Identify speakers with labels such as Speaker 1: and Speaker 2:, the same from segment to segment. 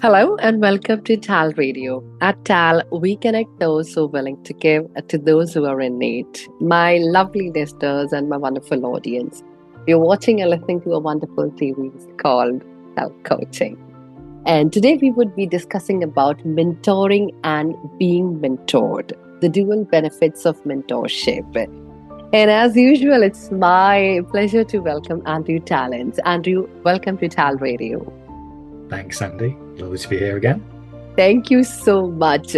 Speaker 1: Hello and welcome to TALRadio. At TAL, we connect those who are willing to give to those who are in need. My lovely listeners and my wonderful audience, you're watching and listening to a wonderful series called Self-Coaching. And today we would be discussing about mentoring and being mentored, the dual benefits of mentorship. And as usual, it's my pleasure to welcome Andrew Tallents. Andrew, welcome to TALRadio.
Speaker 2: Thanks, Andy. Lovely to be here again.
Speaker 1: Thank you so much.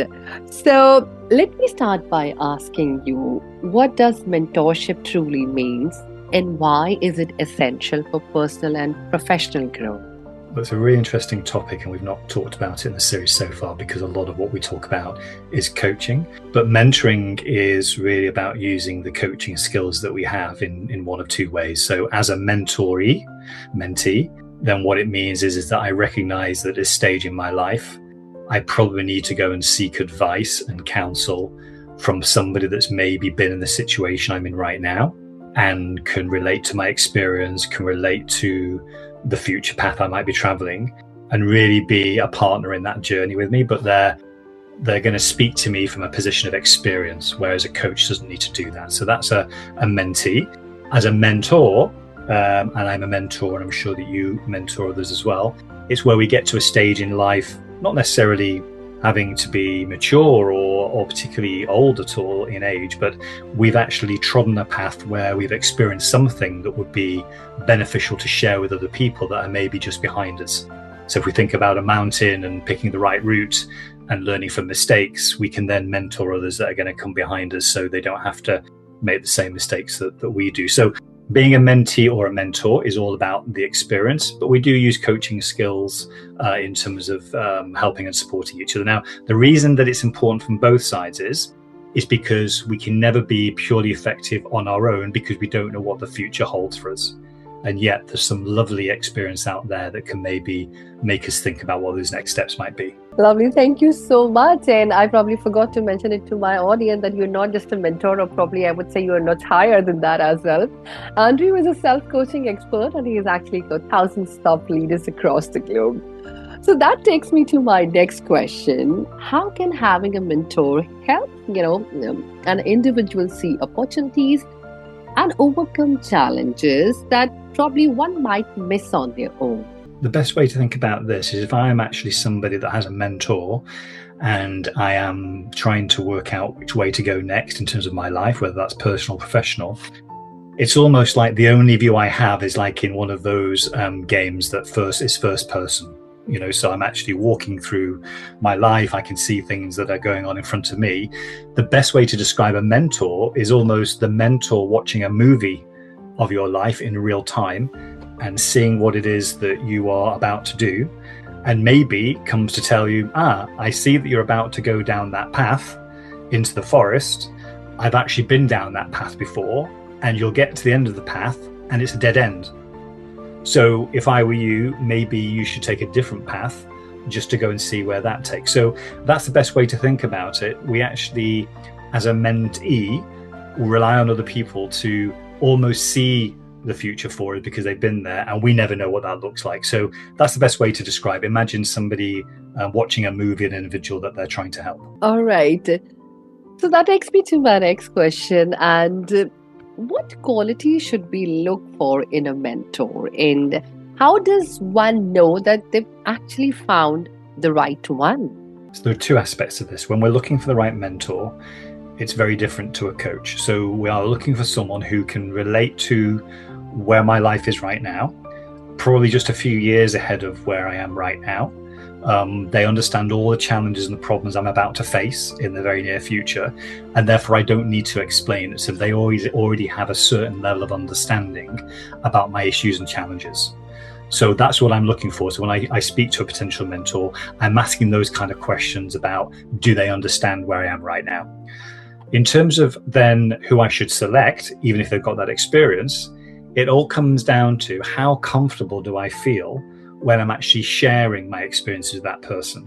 Speaker 1: So let me start by asking you, what does mentorship truly mean and why is it essential for personal and professional growth?
Speaker 2: That's a really interesting topic, and we've not talked about it in the series so far because a lot of what we talk about is coaching. But mentoring is really about using the coaching skills that we have in one of two ways. So as a mentee, then what it means is that I recognize that at this stage in my life, I probably need to go and seek advice and counsel from somebody that's maybe been in the situation I'm in right now and can relate to my experience, can relate to the future path I might be traveling, and really be a partner in that journey with me. But they're going to speak to me from a position of experience, whereas a coach doesn't need to do that. So that's a mentee. As a mentor, and I'm a mentor, and I'm sure that you mentor others as well, it's where we get to a stage in life, not necessarily having to be mature or particularly old at all in age, but we've actually trodden a path where we've experienced something that would be beneficial to share with other people that are maybe just behind us. So if we think about a mountain and picking the right route and learning from mistakes, we can then mentor others that are going to come behind us so they don't have to make the same mistakes that we do. So being a mentee or a mentor is all about the experience, but we do use coaching skills in terms of helping and supporting each other. Now, the reason that it's important from both sides is because we can never be purely effective on our own because we don't know what the future holds for us. And yet there's some lovely experience out there that can maybe make us think about what those next steps might be.
Speaker 1: Lovely. Thank you so much. And I probably forgot to mention it to my audience that you're not just a mentor, or probably I would say you're much higher than that as well. Andrew is a self-coaching expert, and he has actually got thousands of top leaders across the globe. So that takes me to my next question. How can having a mentor help, an individual see opportunities and overcome challenges that probably one might miss on their own?
Speaker 2: The best way to think about this is if I am actually somebody that has a mentor and I am trying to work out which way to go next in terms of my life, whether that's personal or professional, it's almost like the only view I have is like in one of those games that is first person. So I'm actually walking through my life. I can see things that are going on in front of me. The best way to describe a mentor is almost the mentor watching a movie of your life in real time and seeing what it is that you are about to do, and maybe comes to tell you, I see that you're about to go down that path into the forest. I've actually been down that path before, and you'll get to the end of the path and it's a dead end. So if I were you, maybe you should take a different path just to go and see where that takes. So that's the best way to think about it. We actually, as a mentee, rely on other people to almost see the future for us because they've been there, and we never know what that looks like. So that's the best way to describe it. Imagine somebody watching a movie, an individual that they're trying to help.
Speaker 1: All right. So that takes me to my next question. And what qualities should we look for in a mentor? And how does one know that they've actually found the right one?
Speaker 2: So there are two aspects of this. When we're looking for the right mentor, it's very different to a coach. So we are looking for someone who can relate to where my life is right now, probably just a few years ahead of where I am right now. They understand all the challenges and the problems I'm about to face in the very near future, and therefore I don't need to explain it. So they already have a certain level of understanding about my issues and challenges. So that's what I'm looking for. So when I speak to a potential mentor, I'm asking those kind of questions about, do they understand where I am right now? In terms of then who I should select, even if they've got that experience, it all comes down to how comfortable do I feel when I'm actually sharing my experiences with that person.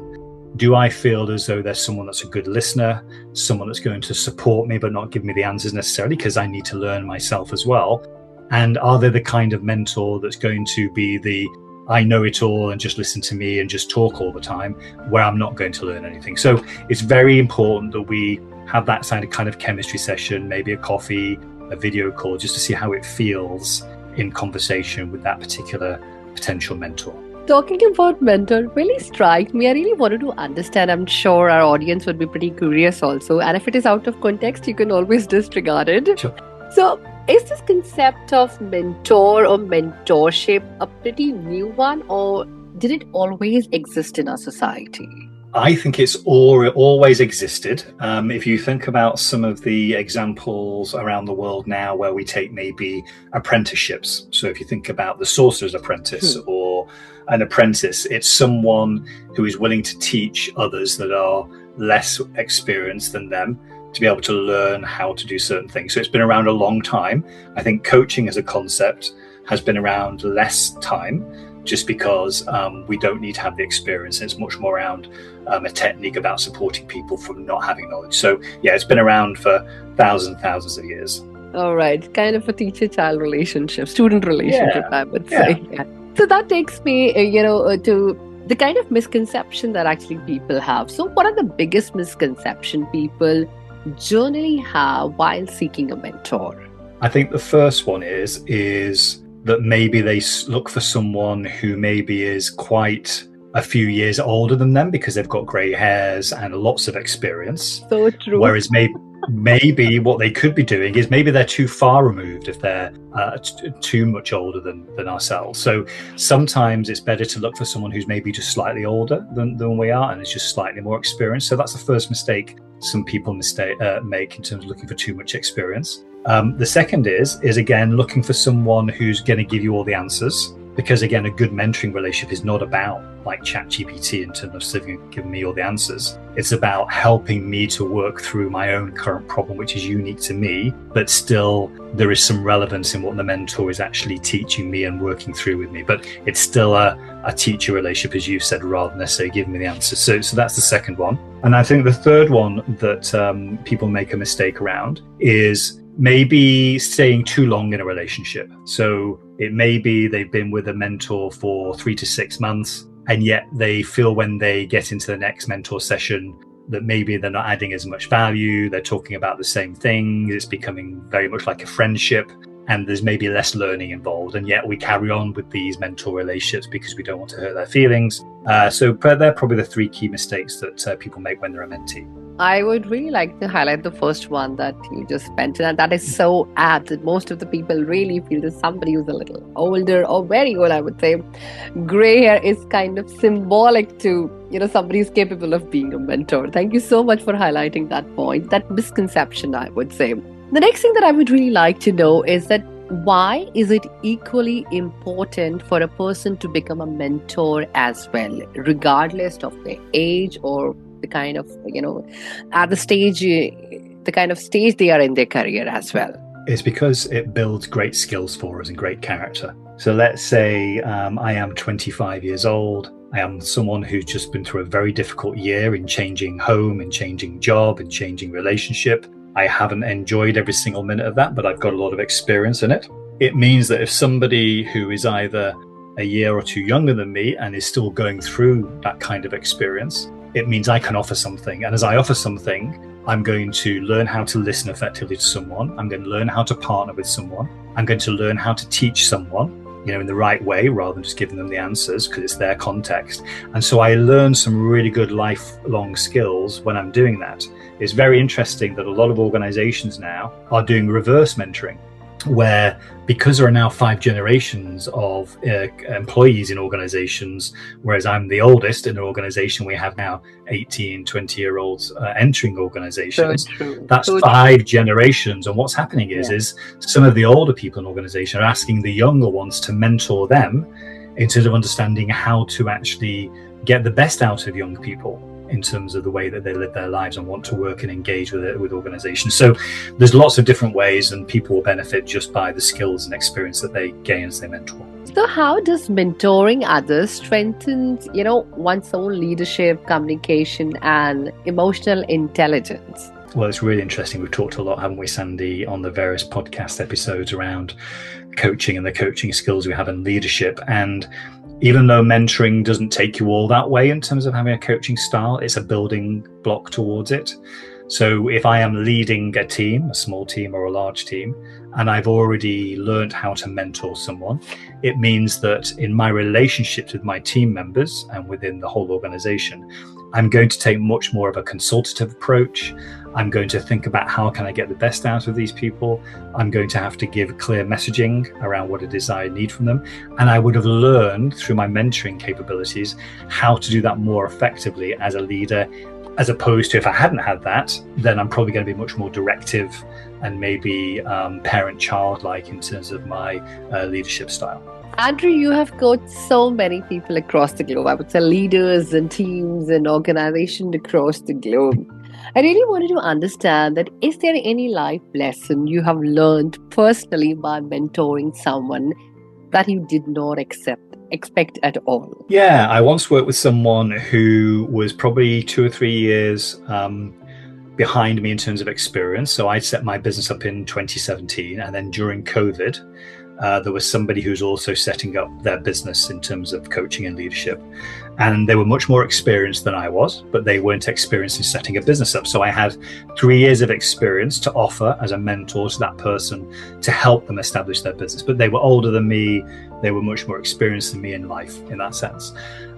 Speaker 2: do I feel as though there's someone that's a good listener, someone that's going to support me but not give me the answers necessarily, because I need to learn myself as well? And are they the kind of mentor that's going to be the I know it all and just listen to me and just talk all the time, where I'm not going to learn anything? So it's very important that we have that kind of chemistry session, maybe a coffee, a video call, just to see how it feels in conversation with that particular potential mentor.
Speaker 1: Talking about mentor really strikes me. I really wanted to understand. I'm sure our audience would be pretty curious also. And if it is out of context, you can always disregard it.
Speaker 2: Sure.
Speaker 1: So is this concept of mentor or mentorship a pretty new one, or did it always exist in our society?
Speaker 2: I think it's always existed. If you think about some of the examples around the world now where we take maybe apprenticeships. So if you think about the sorcerer's apprentice or an apprentice, it's someone who is willing to teach others that are less experienced than them to be able to learn how to do certain things. So it's been around a long time. I think coaching as a concept has been around less time, just because we don't need to have the experience. It's much more around a technique about supporting people from not having knowledge. So yeah, it's been around for thousands of years.
Speaker 1: All right, kind of a teacher-child relationship, student relationship, I would say. Yeah. So that takes me, to the kind of misconception that actually people have. So what are the biggest misconception people generally have while seeking a mentor?
Speaker 2: I think the first one is that maybe they look for someone who maybe is quite a few years older than them because they've got grey hairs and lots of experience.
Speaker 1: So true.
Speaker 2: Whereas maybe what they could be doing is maybe they're too far removed if they're too much older than ourselves. So sometimes it's better to look for someone who's maybe just slightly older than we are and is just slightly more experienced. So that's the first mistake some people make in terms of looking for too much experience. The second is again looking for someone who's going to give you all the answers, because again, a good mentoring relationship is not about like ChatGPT in terms of giving me all the answers. It's about helping me to work through my own current problem, which is unique to me, but still there is some relevance in what the mentor is actually teaching me and working through with me. But it's still a teacher relationship, as you said, rather than necessarily giving me the answers. So that's the second one. And I think the third one that people make a mistake around is maybe staying too long in a relationship. So it may be they've been with a mentor for 3 to 6 months, and yet they feel when they get into the next mentor session that maybe they're not adding as much value. They're talking about the same thing. It's becoming very much like a friendship, and there's maybe less learning involved. And yet we carry on with these mentor relationships because we don't want to hurt their feelings. So they're probably the 3 key mistakes that people make when they're a mentee.
Speaker 1: I would really like to highlight the first one that you just mentioned, and that is so apt that most of the people really feel that somebody who's a little older or very old, I would say, gray hair is kind of symbolic to, somebody who's capable of being a mentor. Thank you so much for highlighting that point, that misconception, I would say. The next thing that I would really like to know is that why is it equally important for a person to become a mentor as well, regardless of their age or the kind of, at the kind of stage they are in their career as well?
Speaker 2: It's because it builds great skills for us and great character. So let's say I am 25 years old. I am someone who's just been through a very difficult year in changing home and changing job and changing relationship. I haven't enjoyed every single minute of that, but I've got a lot of experience in it. It means that if somebody who is either a year or 2 younger than me and is still going through that kind of experience, it means I can offer something. And as I offer something, I'm going to learn how to listen effectively to someone. I'm going to learn how to partner with someone. I'm going to learn how to teach someone, in the right way, rather than just giving them the answers because it's their context. And so I learn some really good lifelong skills when I'm doing that. It's very interesting that a lot of organizations now are doing reverse mentoring, where because there are now 5 generations of employees in organizations, whereas I'm the oldest in an organization, we have now 18, 20-year-olds entering organizations. That's 5 generations. And what's happening is some of the older people in organization are asking the younger ones to mentor them in terms of understanding how to actually get the best out of young people in terms of the way that they live their lives and want to work and engage with organizations. So there's lots of different ways, and people will benefit just by the skills and experience that they gain as they mentor.
Speaker 1: So how does mentoring others strengthen, one's own leadership, communication, and emotional intelligence?
Speaker 2: Well, it's really interesting. We've talked a lot, haven't we, Sandy, on the various podcast episodes around coaching and the coaching skills we have in leadership. And even though mentoring doesn't take you all that way in terms of having a coaching style, it's a building block towards it. So if I am leading a team, a small team or a large team, and I've already learned how to mentor someone, it means that in my relationships with my team members and within the whole organization, I'm going to take much more of a consultative approach. I'm going to think about how can I get the best out of these people. I'm going to have to give clear messaging around what it is I need from them. And I would have learned through my mentoring capabilities how to do that more effectively as a leader, as opposed to if I hadn't had that, then I'm probably going to be much more directive and maybe parent-child-like in terms of my leadership style.
Speaker 1: Andrew, you have coached so many people across the globe. I would say leaders and teams and organizations across the globe. I really wanted to understand that, is there any life lesson you have learned personally by mentoring someone that you did not expect at all?
Speaker 2: Yeah, I once worked with someone who was probably 2 or 3 years behind me in terms of experience. So I set my business up in 2017, and then during COVID, there was somebody who's also setting up their business in terms of coaching and leadership. And they were much more experienced than I was, but they weren't experienced in setting a business up. So I had 3 years of experience to offer as a mentor to that person to help them establish their business. But they were older than me. They were much more experienced than me in life in that sense.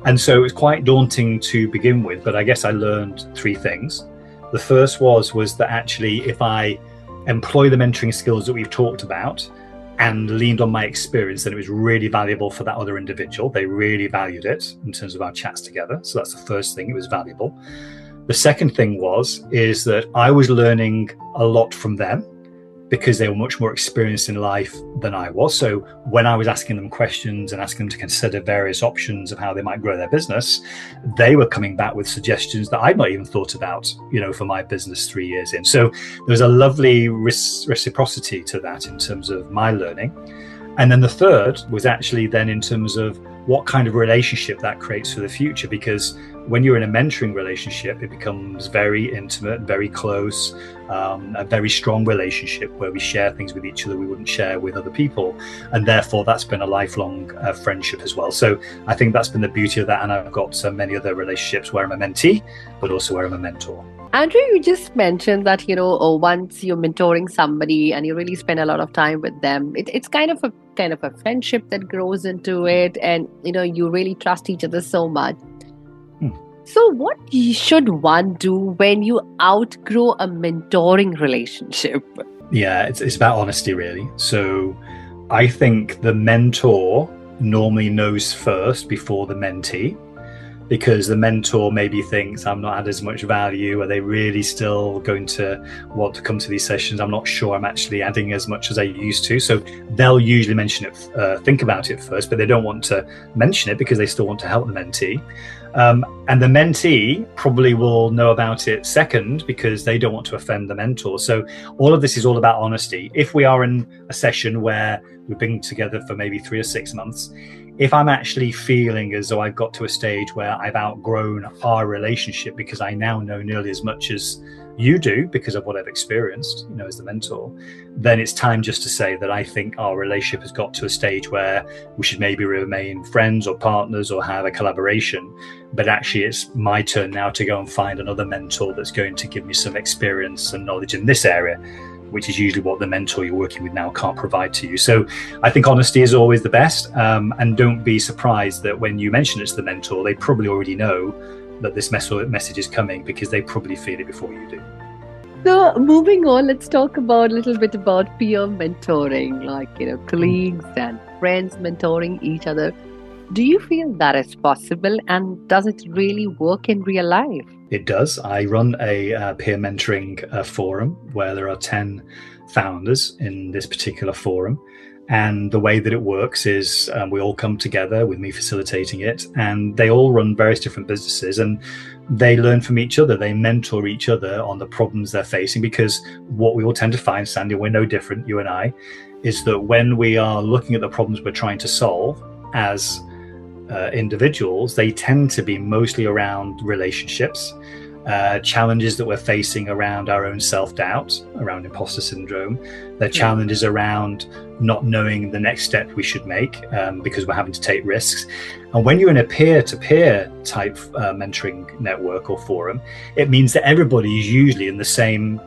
Speaker 2: And so it was quite daunting to begin with, but I guess I learned 3 things. The first was that actually if I employ the mentoring skills that we've talked about and leaned on my experience, then it was really valuable for that other individual. They really valued it in terms of our chats together. So that's the first thing, it was valuable. The second thing is that I was learning a lot from them because they were much more experienced in life than I was. So when I was asking them questions and asking them to consider various options of how they might grow their business, they were coming back with suggestions that I'd not even thought about, for my business 3 years in. So there was a lovely reciprocity to that in terms of my learning. And then the third was actually then in terms of what kind of relationship that creates for the future, because when you're in a mentoring relationship, it becomes very intimate, very close, a very strong relationship where we share things with each other we wouldn't share with other people. And therefore, that's been a lifelong friendship as well. So I think that's been the beauty of that. And I've got so many other relationships where I'm a mentee, but also where I'm a mentor.
Speaker 1: Andrew, you just mentioned that, once you're mentoring somebody and you really spend a lot of time with them, it's kind of a friendship that grows into it. And, you really trust each other so much. So what should one do when you outgrow a mentoring relationship?
Speaker 2: Yeah, it's about honesty, really. So I think the mentor normally knows first before the mentee, because the mentor maybe thinks, I'm not adding as much value. Are they really still going to want to come to these sessions? I'm not sure I'm actually adding as much as I used to. So they'll usually mention it, think about it first, but they don't want to mention it because they still want to help the mentee. And the mentee probably will know about it second because they don't want to offend the mentor. So all of this is all about honesty. If we are in a session where we've been together for maybe 3 or 6 months, if I'm actually feeling as though I've got to a stage where I've outgrown our relationship because I now know nearly as much as you do because of what I've experienced, as the mentor, then it's time just to say that I think our relationship has got to a stage where we should maybe remain friends or partners or have a collaboration. But actually, it's my turn now to go and find another mentor that's going to give me some experience and knowledge in this area, which is usually what the mentor you're working with now can't provide to you. So I think honesty is always the best. And don't be surprised that when you mention it to the mentor, they probably already know that this message is coming because they probably feel it before you do.
Speaker 1: So moving on, let's talk about a little bit about peer mentoring, like, colleagues and friends mentoring each other. Do you feel that is possible, and does it really work in real life?
Speaker 2: It does. I run a peer mentoring forum where there are 10 founders in this particular forum. And the way that it works is we all come together with me facilitating it, and they all run various different businesses, and they learn from each other. They mentor each other on the problems they're facing, because what we all tend to find, Sandy, we're no different, you and I, is that when we are looking at the problems we're trying to solve as individuals, they tend to be mostly around relationships, challenges that we're facing around our own self-doubt, around imposter syndrome. They're challenges around not knowing the next step we should make because we're having to take risks. And when you're in a peer-to-peer type mentoring network or forum, it means that everybody is usually in the same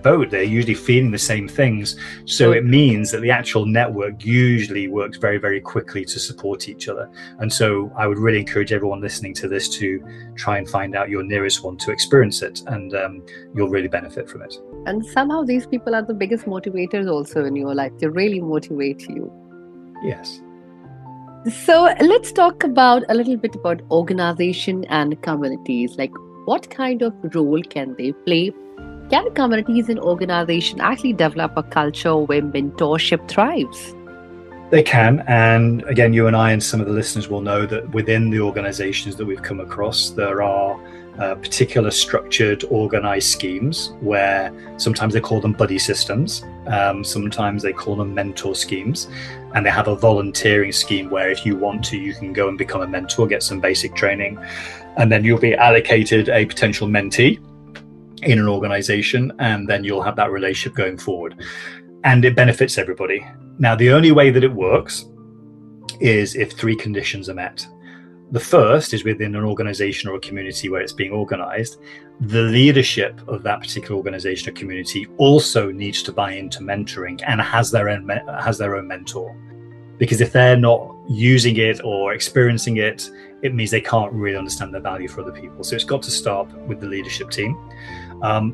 Speaker 2: boat. They're usually feeling the same things. So it means that the actual network usually works very, very quickly to support each other. And so I would really encourage everyone listening to this to try and find out your nearest one to experience it, and you'll really benefit from it.
Speaker 1: And somehow these people are the biggest motivators also in your life. They really motivate you.
Speaker 2: Yes.
Speaker 1: So let's talk about a little bit about organization and communities. Like, what kind of role can they play? Can communities and organizations actually develop a culture where mentorship thrives?
Speaker 2: They can. And again, you and I and some of the listeners will know that within the organizations that we've come across, there are particular structured, organized schemes where sometimes they call them buddy systems, sometimes they call them mentor schemes, and they have a volunteering scheme where if you want to, you can go and become a mentor, get some basic training, and then you'll be allocated a potential mentee in an organization, and then you'll have that relationship going forward, and it benefits everybody. Now, the only way that it works is if three conditions are met. The first is within an organization or a community where it's being organized, the leadership of that particular organization or community also needs to buy into mentoring and has their own mentor. Because if they're not using it or experiencing it, it means they can't really understand the value for other people. So it's got to start with the leadership team.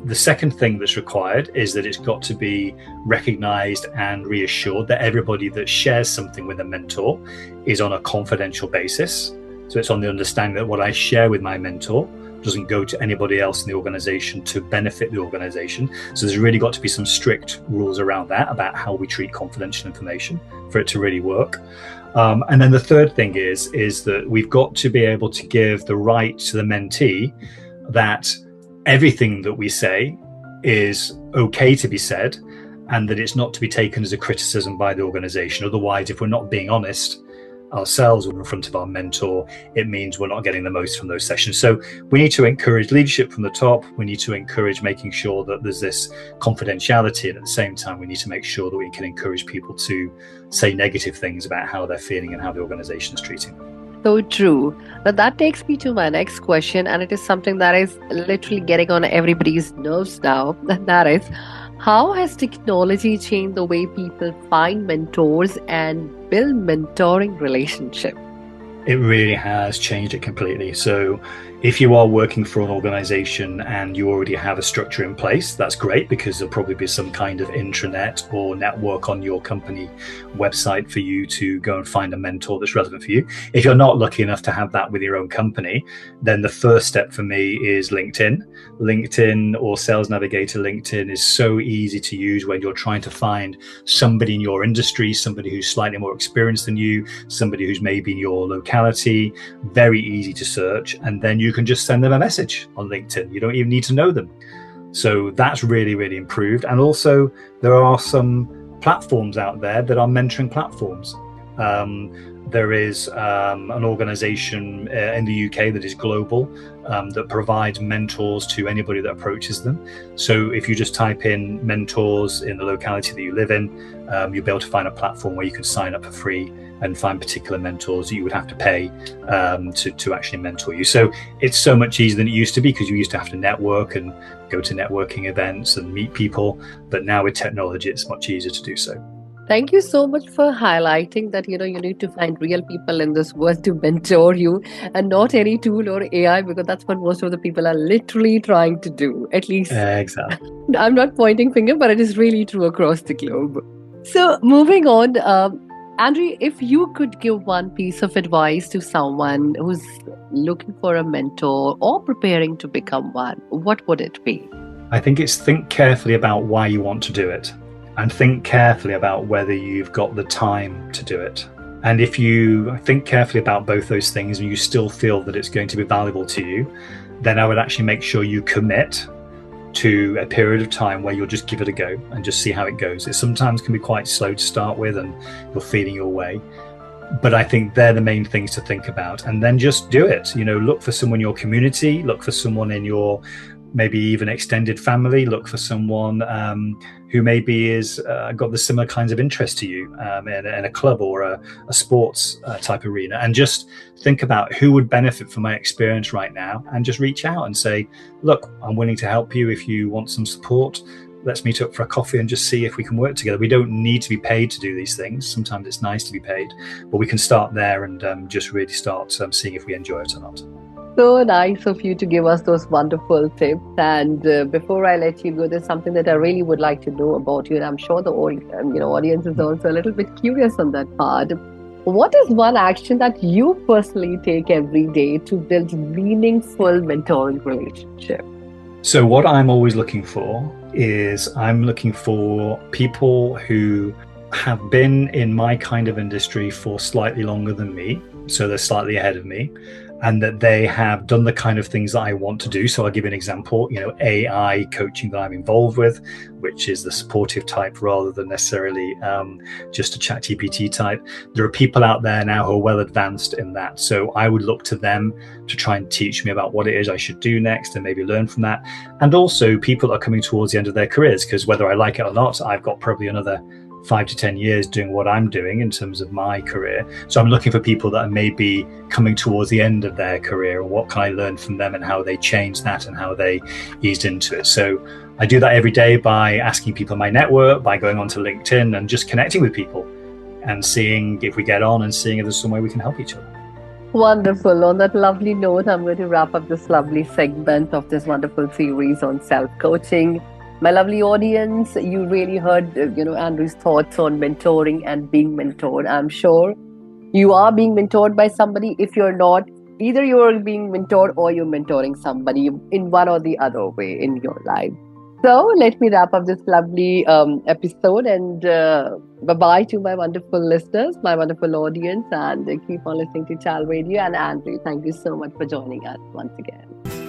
Speaker 2: The second thing that's required is that it's got to be recognized and reassured that everybody that shares something with a mentor is on a confidential basis. So it's on the understanding that what I share with my mentor doesn't go to anybody else in the organization to benefit the organization. So there's really got to be some strict rules around that, about how we treat confidential information for it to really work. And then the third thing is that we've got to be able to give the right to the mentee that everything that we say is okay to be said, and that it's not to be taken as a criticism by the organization. Otherwise, if we're not being honest ourselves or in front of our mentor, it means we're not getting the most from those sessions. So we need to encourage leadership from the top. We need to encourage making sure that there's this confidentiality, and at the same time we need to make sure that we can encourage people to say negative things about how they're feeling and how the organization is treating them.
Speaker 1: So true. But that takes me to my next question, and it is something that is literally getting on everybody's nerves now. That is, how has technology changed the way people find mentors and build mentoring relationship?
Speaker 2: It really has changed it completely. So if you are working for an organization and you already have a structure in place, that's great, because there'll probably be some kind of intranet or network on your company website for you to go and find a mentor that's relevant for you. If you're not lucky enough to have that with your own company, then the first step for me is LinkedIn. LinkedIn or Sales Navigator LinkedIn is so easy to use when you're trying to find somebody in your industry, somebody who's slightly more experienced than you, somebody who's maybe in your locality. Very easy to search, and then you can just send them a message on LinkedIn. You don't even need to know them. So that's really, really improved. And also there are some platforms out there that are mentoring platforms. There is an organization in the UK that is global that provides mentors to anybody that approaches them. So if you just type in mentors in the locality that you live in, you'll be able to find a platform where you can sign up for free and find particular mentors that you would have to pay to actually mentor you. So it's so much easier than it used to be, because you used to have to network and go to networking events and meet people. But now with technology, it's much easier to do so.
Speaker 1: Thank you so much for highlighting that, you need to find real people in this world to mentor you, and not any tool or AI, because that's what most of the people are literally trying to do. At least
Speaker 2: Exactly.
Speaker 1: I'm not pointing finger, but it is really true across the globe. So moving on, Andrew, if you could give one piece of advice to someone who's looking for a mentor or preparing to become one, what would it be?
Speaker 2: I think it's think carefully about why you want to do it. and think carefully about whether you've got the time to do it. And if you think carefully about both those things and you still feel that it's going to be valuable to you, then I would actually make sure you commit to a period of time where you'll just give it a go and just see how it goes. It sometimes can be quite slow to start with and you're feeling your way. But I think they're the main things to think about. And then just do it. Look for someone in your community, look for someone in your maybe even extended family, look for someone who maybe is got the similar kinds of interest to you in a club or a sports type arena, and just think about who would benefit from my experience right now, and just reach out and say, look, I'm willing to help you if you want some support. Let's meet up for a coffee and just see if we can work together. We don't need to be paid to do these things. Sometimes it's nice to be paid, but we can start there and just really start seeing if we enjoy it or not.
Speaker 1: So nice of you to give us those wonderful tips. And before I let you go, there's something that I really would like to know about you, and I'm sure the audience is also a little bit curious on that part. What is one action that you personally take every day to build meaningful mentoring relationship?
Speaker 2: So what I'm always looking for is I'm looking for people who have been in my kind of industry for slightly longer than me. So they're slightly ahead of me, and that they have done the kind of things that I want to do. So I'll give you an example, AI coaching that I'm involved with, which is the supportive type rather than necessarily just a ChatGPT type. There are people out there now who are well advanced in that. So I would look to them to try and teach me about what it is I should do next and maybe learn from that. And also people that are coming towards the end of their careers, because whether I like it or not, I've got probably another 5 to 10 years doing what I'm doing in terms of my career. So I'm looking for people that are maybe coming towards the end of their career, and what can I learn from them and how they changed that and how they eased into it. So I do that every day by asking people in my network, by going onto LinkedIn and just connecting with people and seeing if we get on and seeing if there's some way we can help each other.
Speaker 1: Wonderful. On that lovely note, I'm going to wrap up this lovely segment of this wonderful series on self-coaching. My lovely audience, you really heard, Andrew's thoughts on mentoring and being mentored. I'm sure you are being mentored by somebody. If you're not, either you're being mentored or you're mentoring somebody in one or the other way in your life. So let me wrap up this lovely episode, and bye-bye to my wonderful listeners, my wonderful audience, and keep on listening to TALRadio. And Andrew, thank you so much for joining us once again.